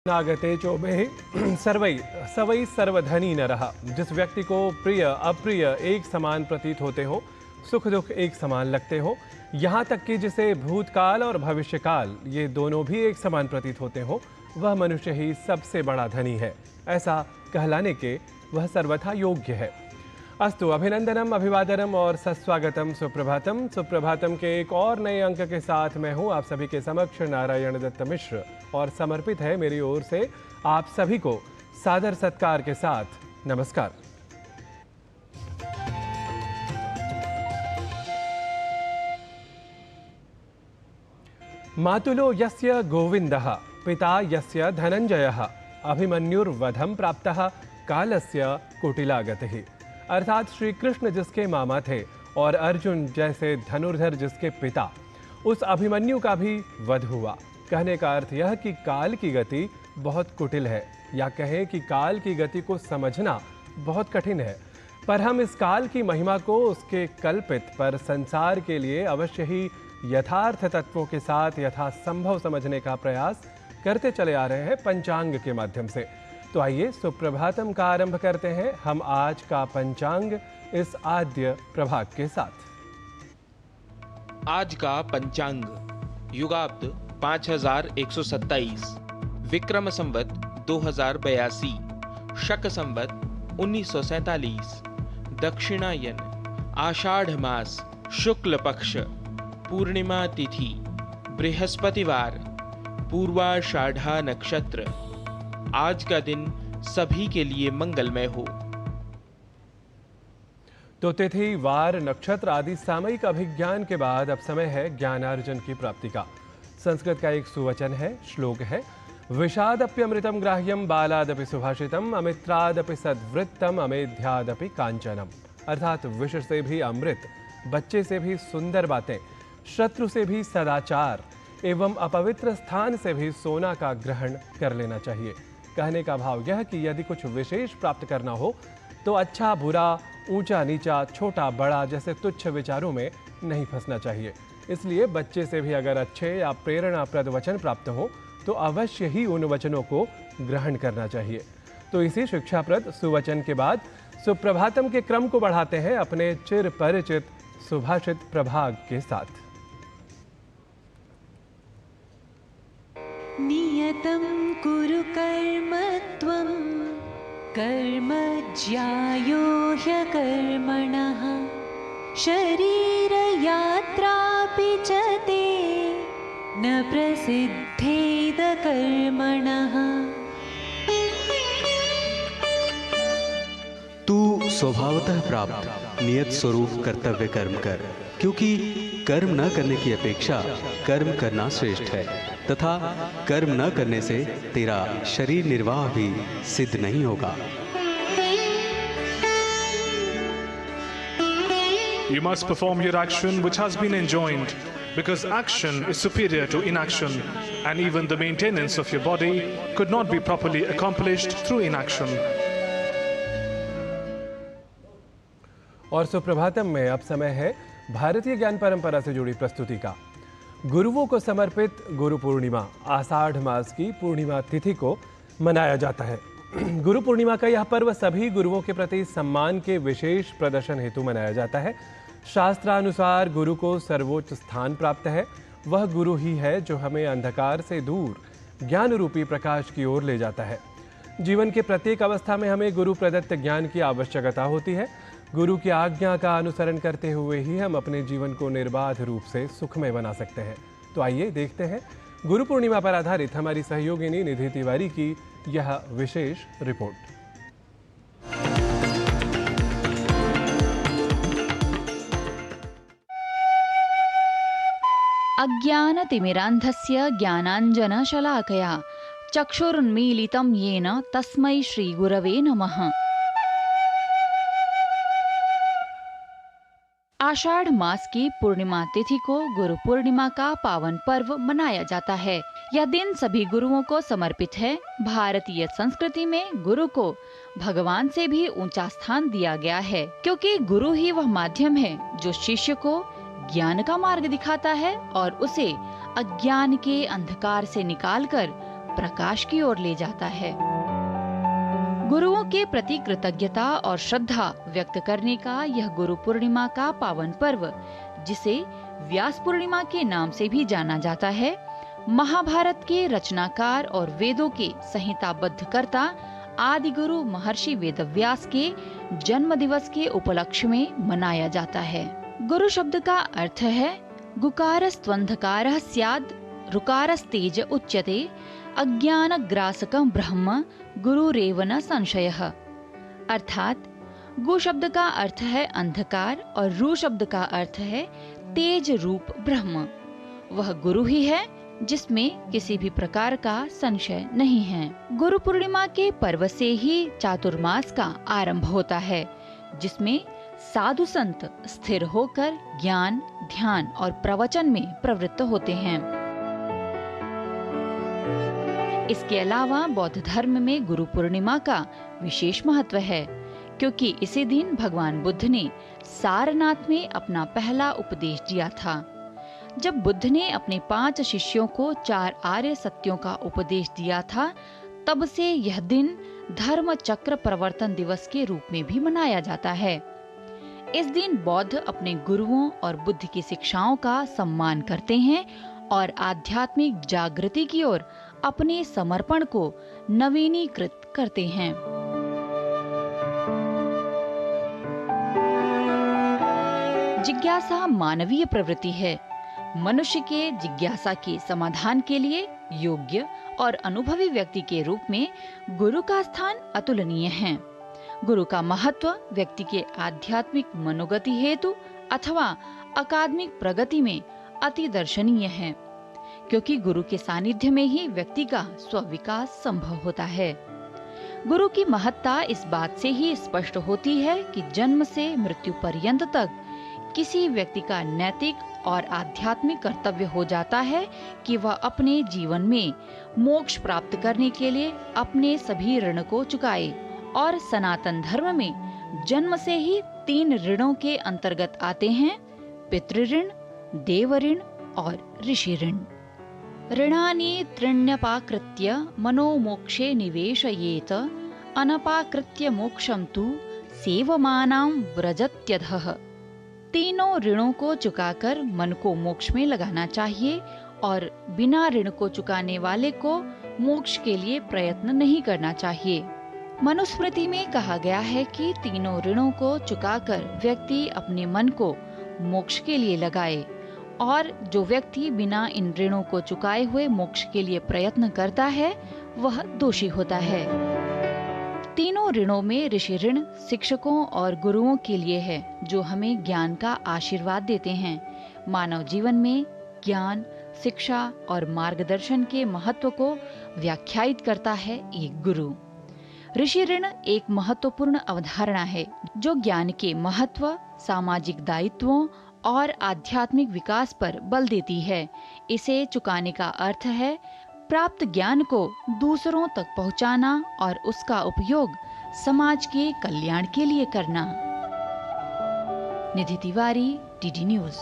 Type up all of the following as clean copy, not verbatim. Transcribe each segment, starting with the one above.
नागते चोबे सर्वै सवै सर्वधनी न रहा। जिस व्यक्ति को प्रिय अप्रिय एक समान प्रतीत होते हो, सुख दुख एक समान लगते हो, यहाँ तक कि जिसे भूतकाल और भविष्यकाल ये दोनों भी एक समान प्रतीत होते हो, वह मनुष्य ही सबसे बड़ा धनी है। ऐसा कहलाने के वह सर्वथा योग्य है। अस्तु, अभिनंदनम, अभिवादनम और सस्वागतम, सुप्रभातम। सुप्रभातम के एक और नए अंक के साथ मैं हूं आप सभी के समक्ष नारायण दत्त मिश्र और समर्पित है मेरी ओर से आप सभी को सादर सत्कार के साथ नमस्कार। मातुलो यस्य गोविंदः पिता यस्य धनंजयः अभिमन्युर्वधम प्राप्तः कालस्य कुटिलागतिः। अर्थात श्री कृष्ण जिसके मामा थे और अर्जुन जैसे धनुर्धर जिसके पिता, उस अभिमन्यु का भी वध हुआ। कहने का अर्थ यह कि काल की गति बहुत कुटिल है, या कहें कि काल की गति को समझना बहुत कठिन है। पर हम इस काल की महिमा को उसके कल्पित पर संसार के लिए अवश्य ही यथार्थ तत्वों के साथ यथासंभव समझने का प्रयास करते चले आ रहे हैं पंचांग के माध्यम से। तो आइए सुप्रभातम का आरंभ करते हैं हम आज का पंचांग इस आद्य प्रभाग के साथ। आज का पंचांग युगाब्द 5127, विक्रम संवत 2082, शक संवत 1947, दक्षिणायन, आषाढ़ मास, शुक्ल पक्ष, पूर्णिमा तिथि, बृहस्पतिवार, पूर्वाषाढ़ा नक्षत्र। आज का दिन सभी के लिए मंगलमय हो। तो तिथि, वार, नक्षत्र आदि सामयिक अभिज्ञान के बाद अब समय है ज्ञानार्जन की प्राप्ति का। संस्कृत का एक सुवचन है, श्लोक है, विषादप्यमृतम ग्राह्यम बालादपि सुभाषितम अमित्रादपि सद्वृत्तम अमेध्यादपि कांचनम। अर्थात विष से भी अमृत, बच्चे से भी सुंदर बातें, शत्रु से भी सदाचार एवं अपवित्र स्थान से भी सोना का ग्रहण कर लेना चाहिए। कहने का भाव यह कि यदि कुछ विशेष प्राप्त करना हो तो अच्छा बुरा, ऊंचा नीचा, छोटा बड़ा जैसे तुच्छ विचारों में नहीं फंसना चाहिए। इसलिए बच्चे से भी अगर अच्छे या प्रेरणाप्रद वचन प्राप्त हो तो अवश्य ही उन वचनों को ग्रहण करना चाहिए। तो इसी शिक्षाप्रद सुवचन के बाद सुप्रभातम के क्रम को बढ़ाते हैं अपने चिर परिचित सुभाषित प्रभाग के साथ। नियतं कुरु कर्म त्वं कर्म ज्यायो ह्यकर्मणः शरीरयात्रापि च ते न प्रसिद्धेद कर्मणः। तू स्वभावतः प्राप्त नियत स्वरूप कर्तव्य कर्म कर, क्योंकि कर्म न करने की अपेक्षा कर्म करना श्रेष्ठ है, तथा कर्म न करने से तेरा शरीर निर्वाह भी सिद्ध नहीं होगा। You must perform your action which has been enjoined, because action is superior to inaction, and even the maintenance of your body could not be properly accomplished through inaction. और सुप्रभातम में अब समय है भारतीय ज्ञान परंपरा से जुड़ी प्रस्तुति का। गुरुओं को समर्पित गुरु पूर्णिमा आषाढ़ मास की पूर्णिमा तिथि को मनाया जाता है। गुरु पूर्णिमा का यह पर्व सभी गुरुओं के प्रति सम्मान के विशेष प्रदर्शन हेतु मनाया जाता है। शास्त्रानुसार गुरु को सर्वोच्च स्थान प्राप्त है। वह गुरु ही है जो हमें अंधकार से दूर ज्ञान रूपी प्रकाश की ओर ले जाता है। जीवन के प्रत्येक अवस्था में हमें गुरु प्रदत्त ज्ञान की आवश्यकता होती है। गुरु की आज्ञा का अनुसरण करते हुए ही हम अपने जीवन को निर्बाध रूप से सुखमय बना सकते हैं। तो आइए देखते हैं गुरु पूर्णिमा पर आधारित हमारी सहयोगिनी निधि तिवारी की यह विशेष रिपोर्ट। अज्ञानतिमिरान्धस्य ज्ञानाञ्जनशलाकया चक्षुरुन्मीलितं येन तस्मै श्रीगुरवे नमः। आषाढ़ मास की पूर्णिमा तिथि को गुरु पूर्णिमा का पावन पर्व मनाया जाता है। यह दिन सभी गुरुओं को समर्पित है। भारतीय संस्कृति में गुरु को भगवान से भी ऊंचा स्थान दिया गया है, क्योंकि गुरु ही वह माध्यम है जो शिष्य को ज्ञान का मार्ग दिखाता है और उसे अज्ञान के अंधकार से निकालकर प्रकाश की ओर ले जाता है। गुरुओं के प्रति कृतज्ञता और श्रद्धा व्यक्त करने का यह गुरु पूर्णिमा का पावन पर्व, जिसे व्यास पूर्णिमा के नाम से भी जाना जाता है, महाभारत के रचनाकार और वेदों के संहिताबद्ध कर्ता आदि गुरु महर्षि वेदव्यास के जन्म दिवस के उपलक्ष्य में मनाया जाता है। गुरु शब्द का अर्थ है गुकारस्त्वंधकारः स्याद् ऋकारस्तेज उच्यते अज्ञानग्रासकं ब्रह्म गुरुरेव न संशयः। अर्थात गु शब्द का अर्थ है अंधकार और रू शब्द का अर्थ है तेज रूप ब्रह्म। वह गुरु ही है जिसमें किसी भी प्रकार का संशय नहीं है। गुरु पूर्णिमा के पर्व से ही चातुर्मास का आरंभ होता है, जिसमें साधु संत स्थिर होकर ज्ञान, ध्यान और प्रवचन में प्रवृत्त होते हैं। इसके अलावा बौद्ध धर्म में गुरु पूर्णिमा का विशेष महत्व है, क्योंकि इसी दिन भगवान बुद्ध ने सारनाथ में अपना पहला उपदेश दिया था। जब बुद्ध ने अपने 5 शिष्यों को 4 आर्य सत्यों का उपदेश दिया था, तब से यह दिन धर्म चक्र प्रवर्तन दिवस के रूप में भी मनाया जाता है। इस दिन बौद्ध अपने गुरुओं और बुद्ध की शिक्षाओं का सम्मान करते हैं और आध्यात्मिक जागृति की ओर अपने समर्पण को नवीनीकृत करते हैं। जिज्ञासा मानवीय प्रवृत्ति है। मनुष्य के जिज्ञासा के समाधान के लिए योग्य और अनुभवी व्यक्ति के रूप में गुरु का स्थान अतुलनीय है। गुरु का महत्व व्यक्ति के आध्यात्मिक मनोगति हेतु अथवा अकादमिक प्रगति में अति दर्शनीय है, क्योंकि गुरु के सानिध्य में ही व्यक्ति का स्वविकास संभव होता है। गुरु की महत्ता इस बात से ही स्पष्ट होती है कि जन्म से मृत्यु पर्यंत तक किसी व्यक्ति का नैतिक और आध्यात्मिक कर्तव्य हो जाता है कि वह अपने जीवन में मोक्ष प्राप्त करने के लिए अपने सभी ऋण को चुकाए। और सनातन धर्म में जन्म से ही 3 ऋणों के अंतर्गत आते हैं: पितृऋण, देव ऋण और ऋषि ऋण। ऋणानि त्रीण्यपाकृत्य मनोमोक्षे निवेशयेत अनपाकृत्य मोक्षं तु सेवमानां व्रजत्यधः। तीनों ऋणों को चुकाकर मन को मोक्ष में लगाना चाहिए और बिना ऋण को चुकाने वाले को मोक्ष के लिए प्रयत्न नहीं करना चाहिए। मनुस्मृति में कहा गया है कि तीनों ऋणों को चुकाकर व्यक्ति अपने मन को मोक्ष के लिए लगाए, और जो व्यक्ति बिना इन ऋणों को चुकाए हुए मोक्ष के लिए प्रयत्न करता है वह दोषी होता है। तीनों ऋणों में ऋषि ऋण शिक्षकों और गुरुओं के लिए है, जो हमें ज्ञान का आशीर्वाद देते हैं। मानव जीवन में ज्ञान, शिक्षा और मार्गदर्शन के महत्व को व्याख्यायित करता है एक गुरु। ऋषि ऋण एक महत्वपूर्ण अवधारणा है जो ज्ञान के महत्व, सामाजिक दायित्वों और आध्यात्मिक विकास पर बल देती है। इसे चुकाने का अर्थ है प्राप्त ज्ञान को दूसरों तक पहुंचाना और उसका उपयोग समाज के कल्याण के लिए करना। निधि तिवारी, डीडी न्यूज।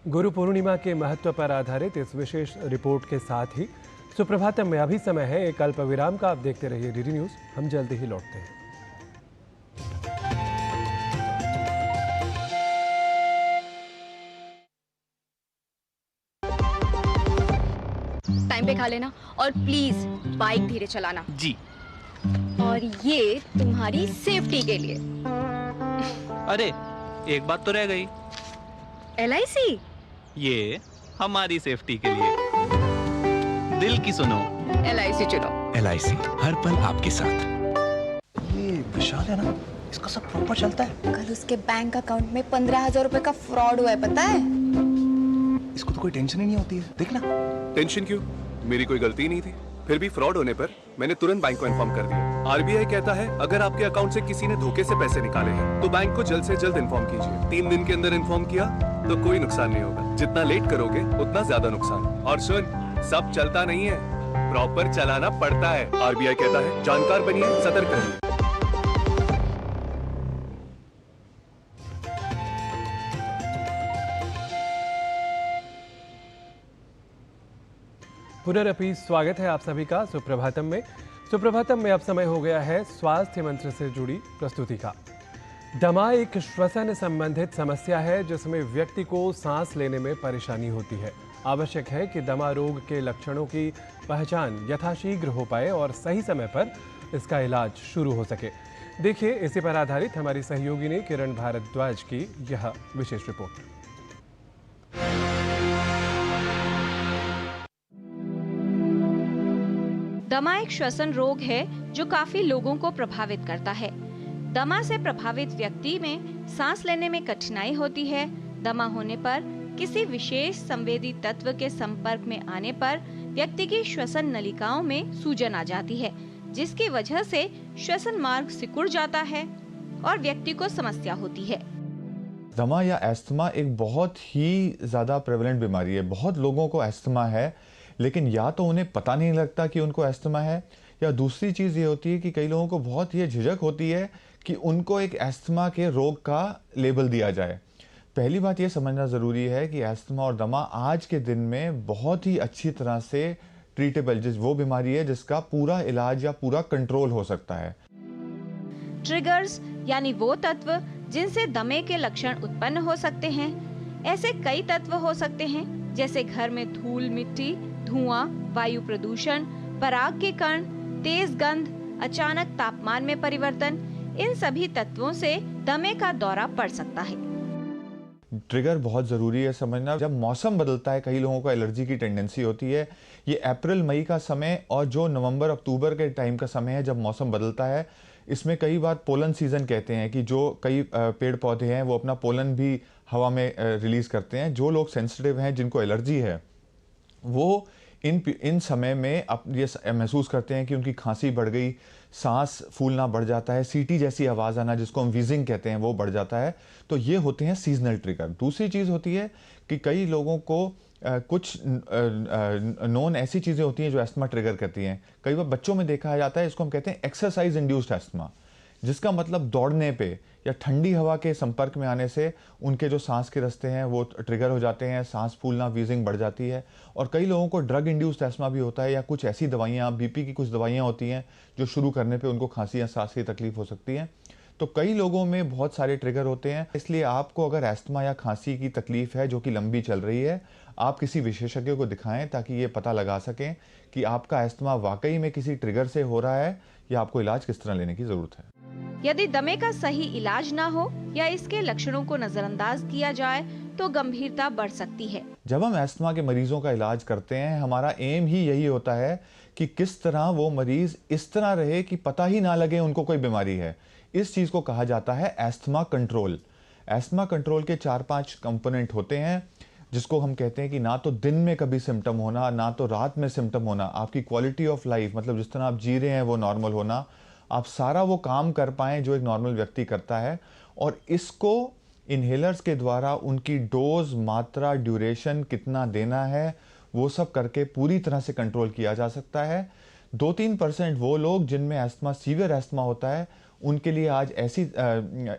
गुरु पूर्णिमा के महत्व पर आधारित इस विशेष रिपोर्ट के साथ ही सुप्रभातम में अभी समय है एक अल्प विराम का। आप देखते रहिए डीडी न्यूज। हम जल्दी ही लौटते हैं। टाइम पे खा लेना और प्लीज बाइक धीरे चलाना जी। और ये तुम्हारी सेफ्टी के लिए। अरे एक बात तो रह गई। LIC? ये हमारी सेफ्टी के लिए। दिल की सुनो, LIC चुनो। LIC हर पल आपके साथ। ये विशाल है ना, इसका सब प्रॉपर चलता है। कल उसके बैंक अकाउंट में 15,000 रुपए का फ्रॉड हुआ है, पता है? इसको तो कोई टेंशन ही नहीं होती है। देखना। टेंशन क्यों? मेरी कोई गलती नहीं थी। फिर भी फ्रॉड होने पर मैंने तुरंत बैंक को इन्फॉर्म कर दिया। RBI कहता है अगर आपके अकाउंट से किसी ने धोखे से पैसे निकाले हैं तो बैंक को जल्द से जल्द इन्फॉर्म कीजिए। 3 दिन के अंदर इन्फॉर्म किया तो कोई नुकसान नहीं होगा। जितना लेट करोगे उतना ज्यादा नुकसान। और सुन, सब चलता नहीं है, प्रॉपर चलाना पड़ता है। RBI कहता है जानकार बनिए, सतर्क रहिए। पुनरअपि स्वागत है आप सभी का सुप्रभातम में। सुप्रभातम में अब समय हो गया है स्वास्थ्य मंत्र से जुड़ी प्रस्तुति का। दमा एक श्वसन संबंधित समस्या है जिसमें व्यक्ति को सांस लेने में परेशानी होती है। आवश्यक है कि दमा रोग के लक्षणों की पहचान यथाशीघ्र हो पाए और सही समय पर इसका इलाज शुरू हो सके। देखिए इसी पर आधारित हमारी सहयोगिनी किरण भारद्वाज की यह विशेष रिपोर्ट। दमा एक श्वसन रोग है जो काफी लोगों को प्रभावित करता है। दमा से प्रभावित व्यक्ति में सांस लेने में कठिनाई होती है। दमा होने पर किसी विशेष संवेदी तत्व के संपर्क में आने पर व्यक्ति की श्वसन नलिकाओं में सूजन आ जाती है, जिसकी वजह से श्वसन मार्ग सिकुड़ जाता है और व्यक्ति को समस्या होती है। दमा या एस्थमा एक बहुत ही ज़्यादा प्रेवलेंट बीमारी है। बहुत लोगों को एस्थमा है, लेकिन या तो उन्हें पता नहीं लगता कि उनको एस्थमा है, या दूसरी चीज़ ये होती है कि कई लोगों को बहुत ये झिझक होती है कि उनको एक एस्थमा के रोग का लेबल दिया जाए। पहली बात ये समझना ज़रूरी है कि एस्थमा और दमा आज के दिन में बहुत ही अच्छी तरह से ट्रीटेबल, वो बीमारी है जिसका पूरा इलाज या पूरा कंट्रोल हो सकता है। ट्रिगर्स यानी वो तत्व जिनसे दमे के लक्षण उत्पन्न हो सकते हैं। ऐसे कई तत्व हो सकते हैं जैसे घर में धूल मिट्टी, धुआं, वायु प्रदूषण, पराग के कण, तेज गंध, अचानक तापमान में परिवर्तन। इन सभी तत्वों से दमे का दौरा पड़ सकता है। ट्रिगर बहुत ज़रूरी है समझना। जब मौसम बदलता है, कई लोगों को एलर्जी की टेंडेंसी होती है। ये अप्रैल मई का समय और जो नवंबर अक्टूबर के टाइम का समय है जब मौसम बदलता है, इसमें कई बार पोलन सीजन कहते हैं कि जो कई पेड़ पौधे हैं वो अपना पोलन भी हवा में रिलीज़ करते हैं। जो लोग सेंसिटिव हैं, जिनको एलर्जी है, वो इन समय में अब ये महसूस करते हैं कि उनकी खांसी बढ़ गई, सांस फूलना बढ़ जाता है, सीटी जैसी आवाज़ आना जिसको हम वीजिंग कहते हैं वो बढ़ जाता है। तो ये होते हैं सीजनल ट्रिगर। दूसरी चीज़ होती है कि कई लोगों को कुछ नॉन ऐसी चीज़ें होती हैं जो एस्थमा ट्रिगर करती हैं। कई बार बच्चों में देखा जाता है, इसको हम कहते हैं एक्सरसाइज इंड्यूस्ड एस्थमा, जिसका मतलब दौड़ने पे या ठंडी हवा के संपर्क में आने से उनके जो सांस के रास्ते हैं वो ट्रिगर हो जाते हैं, सांस फूलना, वीजिंग बढ़ जाती है। और कई लोगों को ड्रग इंड्यूस्ड एस्थमा भी होता है, या कुछ ऐसी दवाइयाँ, बीपी की कुछ दवाइयाँ होती हैं जो शुरू करने पे उनको खांसी या सांस की तकलीफ हो सकती है। तो कई लोगों में बहुत सारे ट्रिगर होते हैं। इसलिए आपको अगर एस्थमा या खांसी की तकलीफ है जो कि लंबी चल रही है, आप किसी विशेषज्ञ को दिखाएं ताकि ये पता लगा सकें कि आपका एस्थमा वाकई में किसी ट्रिगर से हो रहा है या आपको इलाज किस तरह लेने की ज़रूरत है। यदि दमे का सही इलाज ना हो या इसके लक्षणों को नजरअंदाज किया जाए तो गंभीरता बढ़ सकती है। जब हम एस्थमा के मरीजों का इलाज करते हैं, हमारा एम ही यही होता है कि किस तरह वो मरीज इस तरह रहे कि पता ही ना लगे उनको कोई बीमारी है। इस चीज़ को कहा जाता है एस्थमा कंट्रोल। एस्थमा कंट्रोल के 4-5 कंपोनेंट होते हैं, जिसको हम कहते हैं कि ना तो दिन में कभी सिम्टम होना, ना तो रात में सिम्टम होना, आपकी क्वालिटी ऑफ लाइफ, मतलब जिस तरह आप जी रहे हैं वो नॉर्मल होना, आप सारा वो काम कर पाएँ जो एक नॉर्मल व्यक्ति करता है। और इसको इन्हेलर्स के द्वारा उनकी डोज, मात्रा, ड्यूरेशन कितना देना है, वो सब करके पूरी तरह से कंट्रोल किया जा सकता है। 2-3% वो लोग जिनमें एस्थमा, सीवियर एस्थमा होता है, उनके लिए आज ऐसी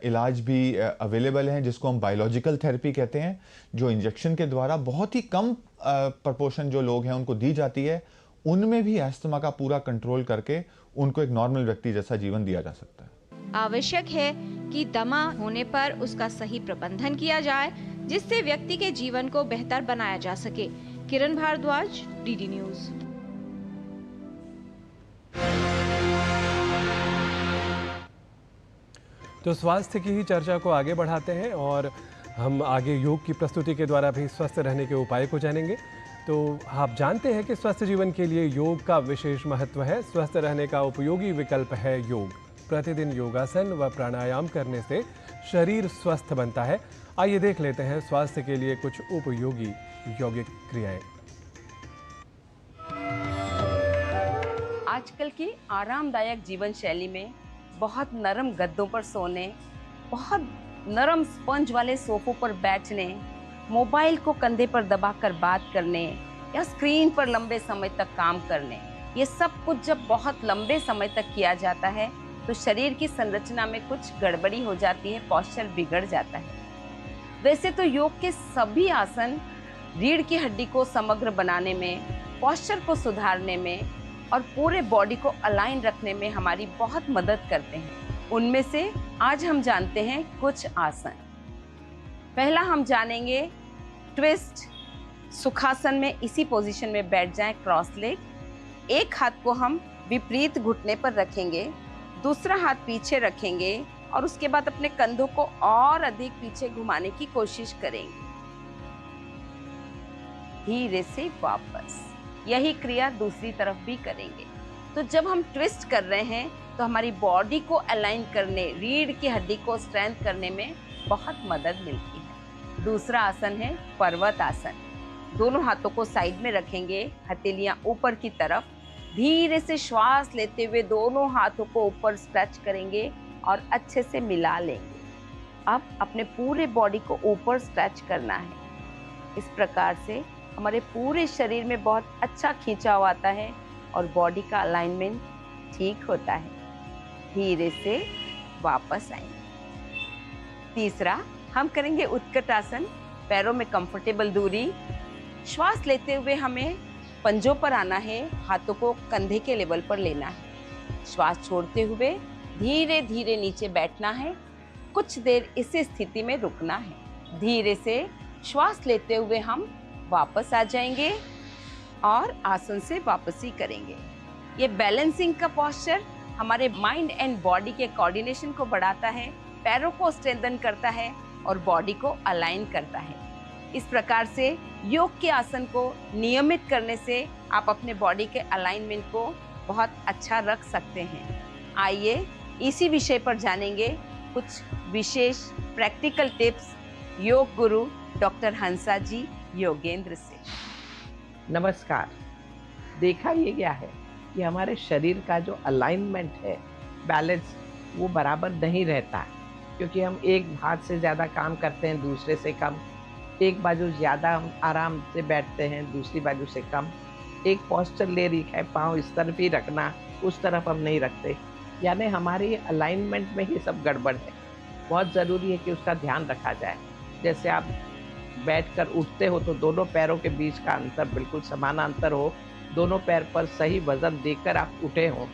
इलाज भी अवेलेबल हैं जिसको हम बायोलॉजिकल थेरेपी कहते हैं, जो इंजेक्शन के द्वारा बहुत ही कम प्रपोर्शन जो लोग हैं उनको दी जाती है। उनमें भी एस्थमा का पूरा कंट्रोल करके उनको एक नॉर्मल व्यक्ति जैसा जीवन दिया जा सकता है। आवश्यक है कि दमा होने पर उसका सही प्रबंधन किया जाए, जिससे व्यक्ति के जीवन को बेहतर बनाया जा सके। किरण भारद्वाज, डीडी न्यूज। तो स्वास्थ्य की ही चर्चा को आगे बढ़ाते हैं और हम आगे योग की प्रस्तुति के द्वारा भी स्वस्थ रहने के उपाय को जानेंगे। तो आप जानते हैं कि स्वस्थ जीवन के लिए योग का विशेष महत्व है। स्वस्थ रहने का उपयोगी विकल्प है योग। प्रतिदिन योगासन व प्राणायाम करने से शरीर स्वस्थ बनता है। आइए देख लेते हैं स्वास्थ्य के लिए कुछ उपयोगी यौगिक क्रियाएं। आजकल की आरामदायक जीवन शैली में बहुत नरम गद्दों पर सोने, बहुत नरम स्पंज वाले सोफों पर बैठने, मोबाइल को कंधे पर दबाकर बात करने या स्क्रीन पर लंबे समय तक काम करने, ये सब कुछ जब बहुत लंबे समय तक किया जाता है तो शरीर की संरचना में कुछ गड़बड़ी हो जाती है, पोस्चर बिगड़ जाता है। वैसे तो योग के सभी आसन रीढ़ की हड्डी को समग्र बनाने में, पोस्चर को सुधारने में और पूरे बॉडी को अलाइन रखने में हमारी बहुत मदद करते हैं। उनमें से आज हम जानते हैं कुछ आसन। पहला हम जानेंगे ट्विस्ट। सुखासन में इसी पोजीशन में बैठ जाएं, क्रॉस लेग। एक हाथ को हम विपरीत घुटने पर रखेंगे, दूसरा हाथ पीछे रखेंगे और उसके बाद अपने कंधों को और अधिक पीछे घुमाने की कोशिश करेंगे। धीरे से वापस। यही क्रिया दूसरी तरफ भी करेंगे। तो जब हम ट्विस्ट कर रहे हैं तो हमारी बॉडी को अलाइन करने, रीढ़ की हड्डी को स्ट्रेंथ करने में बहुत मदद मिलती है। दूसरा आसन है पर्वत आसन। दोनों हाथों को साइड में रखेंगे, हथेलियां ऊपर की तरफ। धीरे से श्वास लेते हुए दोनों हाथों को ऊपर स्ट्रेच करेंगे और अच्छे से मिला लेंगे। अब अपने पूरे बॉडी को ऊपर स्ट्रेच करना है। इस प्रकार से हमारे पूरे शरीर में बहुत अच्छा खींचाव आता है और बॉडी का अलाइनमेंट ठीक होता है। धीरे से वापस आएंगे। तीसरा हम करेंगे उत्कट आसन। पैरों में कंफर्टेबल दूरी। श्वास लेते हुए हमें पंजों पर आना है, हाथों को कंधे के लेवल पर लेना है। श्वास छोड़ते हुए धीरे धीरे नीचे बैठना है। कुछ देर इसी स्थिति में रुकना है। धीरे से श्वास लेते हुए हम वापस आ जाएंगे और आसन से वापसी करेंगे। ये बैलेंसिंग का पोस्चर हमारे माइंड एंड बॉडी के कोऑर्डिनेशन को बढ़ाता है, पैरों को स्ट्रेंथन करता है और बॉडी को अलाइन करता है। इस प्रकार से योग के आसन को नियमित करने से आप अपने बॉडी के अलाइनमेंट को बहुत अच्छा रख सकते हैं। आइए इसी विषय पर जानेंगे कुछ विशेष practical tips yoga guru doctor हंसा जी योगेंद्र से। नमस्कार। देखा ये गया है कि हमारे शरीर का जो अलाइनमेंट है, बैलेंस, वो बराबर नहीं रहता है, क्योंकि हम एक हाथ से ज़्यादा काम करते हैं, दूसरे से कम। एक बाजू ज़्यादा हम आराम से बैठते हैं, दूसरी बाजू से कम। एक पोस्चर ले रही है, पाँव इस तरफ ही रखना, उस तरफ हम नहीं रखते। यानी हमारी अलाइनमेंट में ही सब गड़बड़ है। बहुत ज़रूरी है कि उसका ध्यान रखा जाए। जैसे आप बैठकर उठते हो तो दोनों पैरों के बीच का अंतर बिल्कुल समानांतर हो, दोनों पैर पर सही वजन देकर आप उठे हों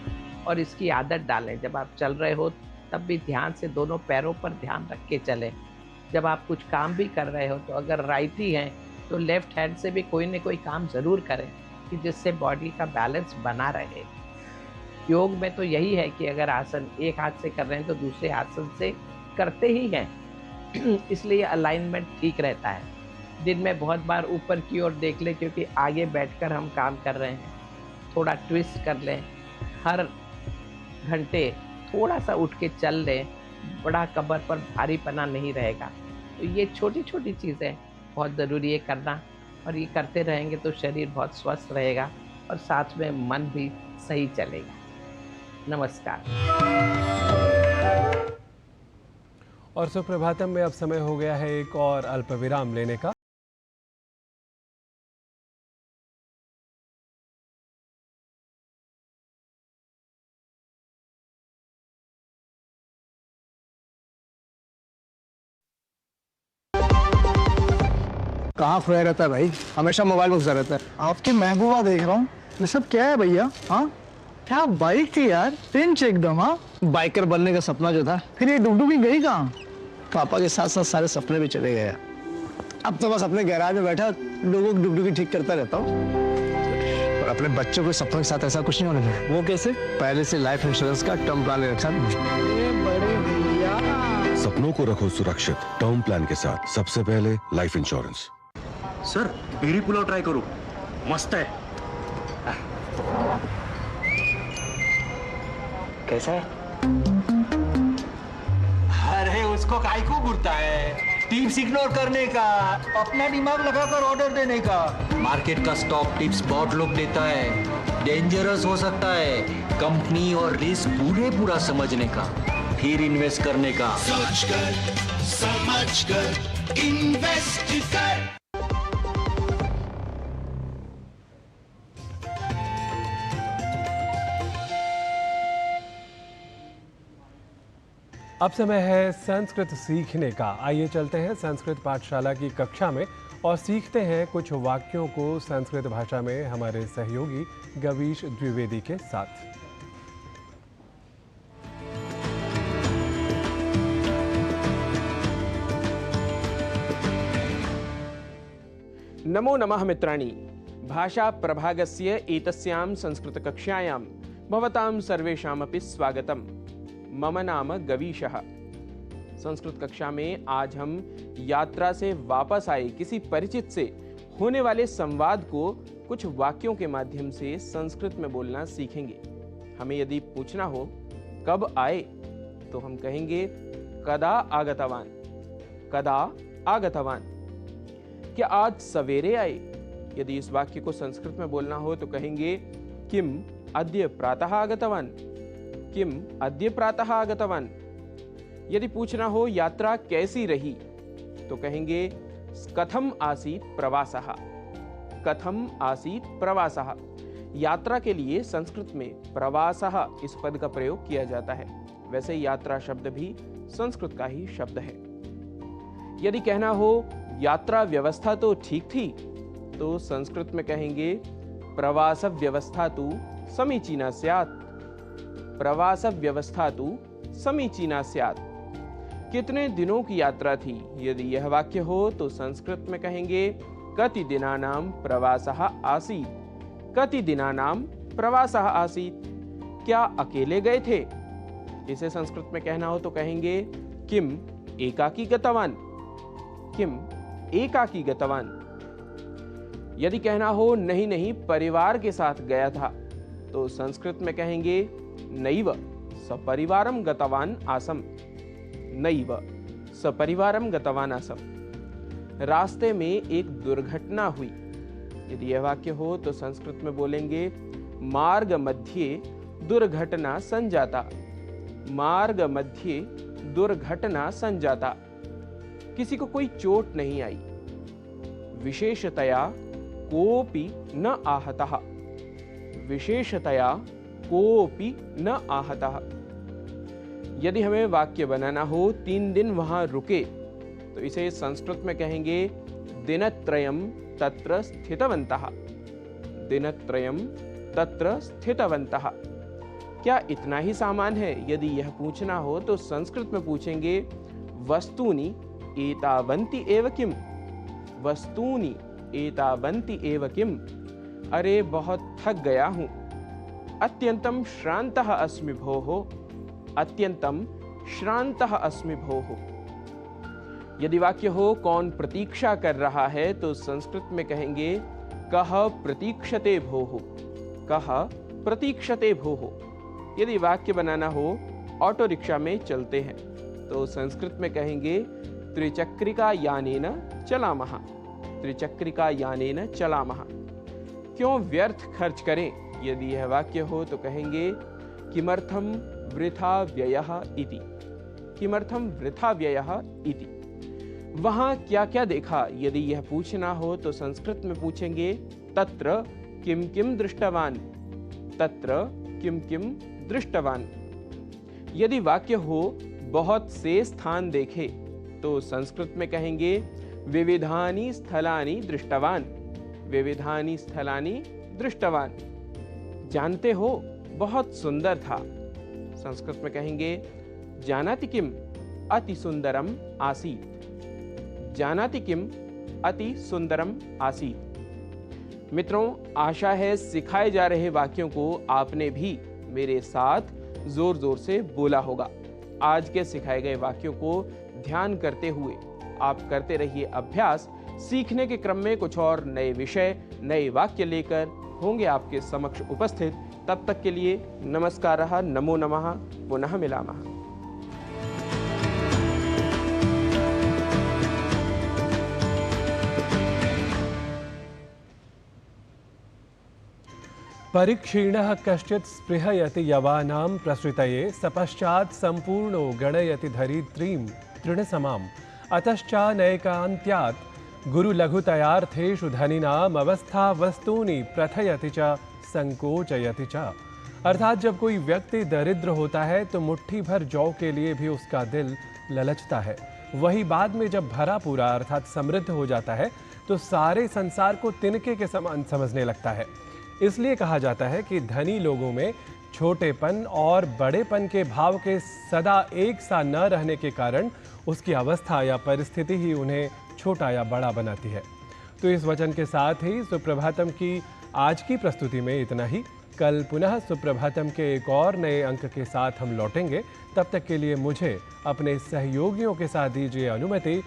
और इसकी आदत डालें। जब आप चल रहे हो तब भी ध्यान से दोनों पैरों पर ध्यान रख के चलें। जब आप कुछ काम भी कर रहे हो तो अगर राइटी हैं तो लेफ्ट हैंड से भी कोई न कोई काम ज़रूर करें कि जिससे बॉडी का बैलेंस बना रहे। योग में तो यही है कि अगर आसन एक हाथ से कर रहे हैं तो दूसरे आसन से करते ही हैं, इसलिए अलाइनमेंट ठीक रहता है। दिन में बहुत बार ऊपर की ओर देख लें, क्योंकि आगे बैठकर हम काम कर रहे हैं। थोड़ा ट्विस्ट कर लें, हर घंटे थोड़ा सा उठ के चल लें, बड़ा कमर पर भारीपना नहीं रहेगा। तो ये छोटी छोटी चीज़ें बहुत ज़रूरी है करना, और ये करते रहेंगे तो शरीर बहुत स्वस्थ रहेगा और साथ में मन भी सही चलेगा। नमस्कार। और सुप्रभातम में अब समय हो गया है एक और अल्प विराम लेने का। कहाँ खोया रहता है भाई? हमेशा मोबाइल में घुसा रहता है। आपकी महबूबा देख रहा हूँ। ये सब क्या है भैया? हाँ, क्या बाइक थी यार, पिंच एकदम। हाँ, बाइकर बनने का सपना जो था, फिर ये डुगडुगी गई कहाँ? पापा के साथ साथ सारे सपने भी चले गए। अब तो बस अपने गैराज में बैठा लोगों की डुगडुगी ठीक करता रहता हूँ। और अपने बच्चों के सपनों के साथ ऐसा कुछ नहीं होने देना। वो कैसे? पहले से लाइफ इंश्योरेंस का टर्म प्लान ले रखा है। बड़े भैया, सपनों को रखो सुरक्षित टर्म प्लान के साथ। सबसे पहले लाइफ इंश्योरेंस। सर, पेरी पुलाव ट्राई करो, मस्त है। कैसा है? अरे उसको काहे को घूरता है? टिप्स इग्नोर करने का, अपना दिमाग लगाकर ऑर्डर देने का। मार्केट का स्टॉक टिप्स बहुत लोग देता है, डेंजरस हो सकता है। कंपनी और रिस्क पूरा समझने का, फिर इन्वेस्ट करने का। सोच कर, समझ कर, इन्वेस्ट कर। अब समय है संस्कृत सीखने का। आइए चलते हैं संस्कृत पाठशाला की कक्षा में और सीखते हैं कुछ वाक्यों को संस्कृत भाषा में हमारे सहयोगी गवीश द्विवेदी के साथ। नमो नमः मित्राणि। भाषा प्रभागस्य एतस्यां संस्कृतकक्षायां भवतां सर्वेषामपि स्वागतम्। मम नाम गवीशः। संस्कृत कक्षा में आज हम यात्रा से वापस आए किसी परिचित से होने वाले संवाद को कुछ वाक्यों के माध्यम से संस्कृत में बोलना सीखेंगे। हमें यदि पूछना हो कब आए तो हम कहेंगे कदा आगतवान। कदा आगतवान। क्या आज सवेरे आए? यदि इस वाक्य को संस्कृत में बोलना हो तो कहेंगे किम अद्य प्रातः आगतवान। किम अद्य प्रातः आगतवान। यदि पूछना हो यात्रा कैसी रही तो कहेंगे कथम आसीत् प्रवासः। कथम आसीत् प्रवासः। यात्रा के लिए संस्कृत में प्रवासः इस पद का प्रयोग किया जाता है। वैसे यात्रा शब्द भी संस्कृत का ही शब्द है। यदि कहना हो यात्रा व्यवस्था तो ठीक थी तो संस्कृत में कहेंगे प्रवास व्यवस्था तु समीचीना स्यात्। प्रवास व्यवस्था तु समीचीना स्यात्। कितने दिनों की यात्रा थी? यदि यह वाक्य हो तो संस्कृत में कहेंगे कति दिनानां प्रवासः आसीत्। कति दिनानां प्रवासः आसीत्। क्या अकेले गए थे? इसे संस्कृत में कहना हो तो कहेंगे किम एकाकी गतवान। किम एकाकी गतवान। यदि कहना हो नहीं नहीं परिवार के साथ गया था तो संस्कृत में कहेंगे नैव सपरिवारं गतवान आसम। नैव सपरिवारं गतवान आसम। रास्ते में एक दुर्घटना हुई। यदि यह वाक्य हो तो संस्कृत में बोलेंगे मार्ग मध्ये दुर्घटना संजाता। मार्ग मध्ये दुर्घटना संजाता। किसी को कोई चोट नहीं आई। विशेषतया कोपि न आहतः। विशेषतया कोपि न आहतः। यदि हमें वाक्य बनाना हो 3 दिन वहां रुके तो इसे संस्कृत में कहेंगे दिनत्रयं तत्र स्थितवन्तः। दिनत्रयं तत्र स्थितवन्तः। क्या इतना ही सामान है? यदि यह पूछना हो तो संस्कृत में पूछेंगे वस्तूनि एतावन्ति एव किम। वस्तूनि एतावन्ति एव किम। अरे बहुत थक गया हूं। अत्यंतम श्रान्तः अस्मि भोः। अत्यंतम श्रान्तः अस्मि भोः। यदि वाक्य हो कौन प्रतीक्षा कर रहा है तो संस्कृत में कहेंगे कः प्रतीक्षते भोः। कः प्रतीक्षते भोः। यदि वाक्य बनाना हो ऑटो रिक्शा में चलते हैं तो संस्कृत में कहेंगे त्रिचक्रिका यानेन चलामः। त्रिचक्रिका यानेन चलामः। क्यों व्यर्थ खर्च करें? यदि यह वाक्य हो तो कहेंगे किमर्थम वृथा व्ययः इति। किमर्थम वृथा व्ययः इति। वहां क्या क्या देखा? यदि यह पूछना हो तो संस्कृत में पूछेंगे तत्र किम किम दृष्टवान। तत्र किम किम दृष्टवान। यदि वाक्य हो बहुत से स्थान देखे तो संस्कृत में कहेंगे विविधानि स्थलानि दृष्टवान। विविधानि स्थलानि दृष्टवान। जानते हो बहुत सुंदर था। संस्कृत में कहेंगे जानाति किम अति सुंदरम आसीत्। जानाति किम अति सुंदरम आसीत्। मित्रों, आशा है सिखाए जा रहे वाक्यों को आपने भी मेरे साथ जोर जोर से बोला होगा। आज के सिखाए गए वाक्यों को ध्यान करते हुए आप करते रहिए अभ्यास। सीखने के क्रम में कुछ और नए विषय, नए वाक्य लेकर होंगे आपके समक्ष उपस्थित। तब तक के लिए नमस्कारः, नमो नमः, पुनः मिलामः। परिक्षीणः कश्चित् स्पृहयति यवानां प्रसृतये सपश्चात् सम्पूर्णो गणयति धरित्रीं तृणसमाम् अतश्चानैकान्त्यात् गुरुलघुतयार्थेषु धनिनाम् अवस्था वस्तूनि प्रथयति च संकोचयति च अर्थात जब कोई व्यक्ति दरिद्र होता है तो मुट्ठी भर जौ के लिए भी उसका दिल ललचता है। वही बाद में जब भरा पूरा अर्थात समृद्ध हो जाता है तो सारे संसार को तिनके के समान समझने लगता है। इसलिए कहा जाता है कि धनी लोगों में छोटेपन और बड़ेपन के भाव के सदा एक सा न रहने के कारण उसकी अवस्था या परिस्थिति ही उन्हें छोटा या बड़ा बनाती है। तो इस वचन के साथ ही सुप्रभातम की आज की प्रस्तुति में इतना ही। कल पुनः सुप्रभातम के एक और नए अंक के साथ हम लौटेंगे। तब तक के लिए मुझे अपने सहयोगियों के साथ दीजिए अनुमति।